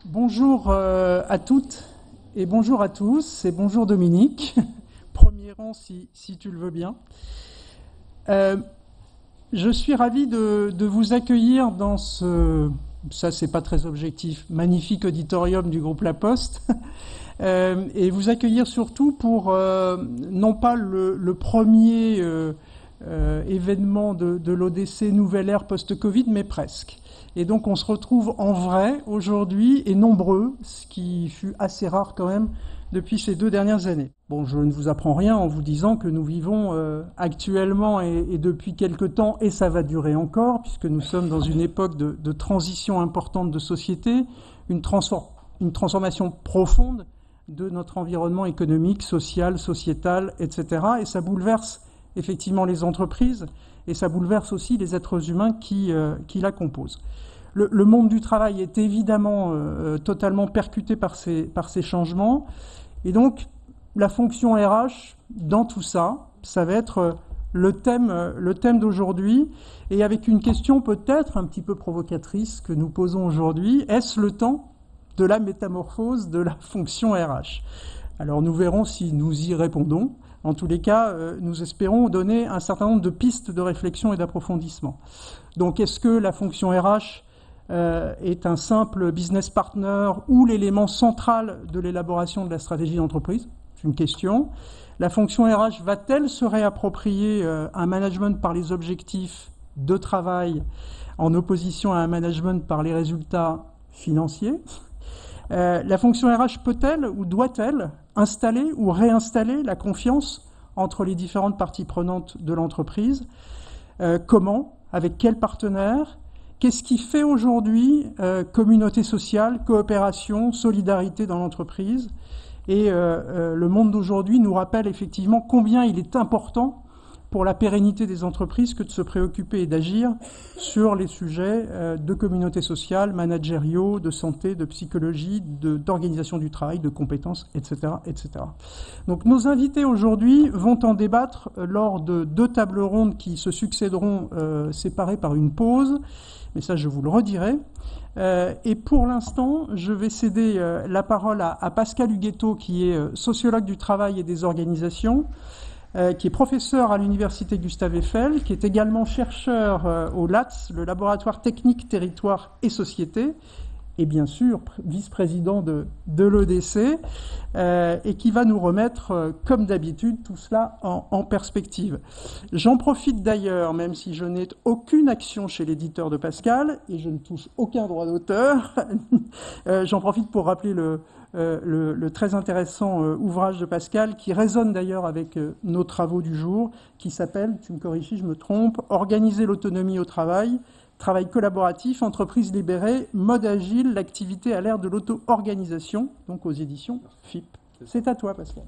Bonjour à toutes et bonjour à tous et bonjour Dominique, premier rang si tu le veux bien. Je suis ravi de vous accueillir dans ça c'est pas très objectif, magnifique auditorium du groupe La Poste, et vous accueillir surtout pour non pas le premier événement de l'ODC Nouvelle Ère post-Covid, mais presque. Et donc on se retrouve en vrai aujourd'hui et nombreux, ce qui fut assez rare quand même depuis ces 2 dernières années. Bon, je ne vous apprends rien en vous disant que nous vivons actuellement et depuis quelque temps, et ça va durer encore, puisque nous sommes dans une époque de transition importante de société, une transformation profonde de notre environnement économique, social, sociétal, etc. Et ça bouleverse effectivement les entreprises, et ça bouleverse aussi les êtres humains qui la composent. Le monde du travail est évidemment totalement percuté par ces changements, et donc la fonction RH dans tout ça, ça va être le thème d'aujourd'hui, et avec une question peut-être un petit peu provocatrice que nous posons aujourd'hui: est-ce le temps de la métamorphose de la fonction RH? Alors nous verrons si nous y répondons. En tous les cas, nous espérons donner un certain nombre de pistes de réflexion et d'approfondissement. Donc, est-ce que la fonction RH est un simple business partner ou l'élément central de l'élaboration de la stratégie d'entreprise? C'est une question. La fonction RH va-t-elle se réapproprier un management par les objectifs de travail en opposition à un management par les résultats financiers? La fonction RH peut-elle ou doit-elle installer ou réinstaller la confiance entre les différentes parties prenantes de l'entreprise? Comment? Avec quels partenaires? Qu'est-ce qui fait aujourd'hui communauté sociale, coopération, solidarité dans l'entreprise? Et le monde d'aujourd'hui nous rappelle effectivement combien il est important pour la pérennité des entreprises que de se préoccuper et d'agir sur les sujets de communauté sociale, managériaux, de santé, de psychologie, d'organisation du travail, de compétences, etc., etc. Donc nos invités aujourd'hui vont en débattre lors de 2 tables rondes qui se succéderont séparées par une pause, mais ça je vous le redirai. Et pour l'instant, je vais céder la parole à Pascal Huguetto, qui est sociologue du travail et des organisations, qui est professeur à l'université Gustave Eiffel, qui est également chercheur au LATS, le laboratoire technique territoire et société, et bien sûr vice-président de l'ODC, et qui va nous remettre, comme d'habitude, tout cela en perspective. J'en profite d'ailleurs, même si je n'ai aucune action chez l'éditeur de Pascal, et je ne touche aucun droit d'auteur, j'en profite pour rappeler le très intéressant ouvrage de Pascal, qui résonne d'ailleurs avec nos travaux du jour, qui s'appelle, tu me corriges si je me trompe, « Organiser l'autonomie au travail ». Travail collaboratif, entreprise libérée, mode agile, l'activité à l'ère de l'auto-organisation, donc aux éditions FIP. C'est à toi, Pascal.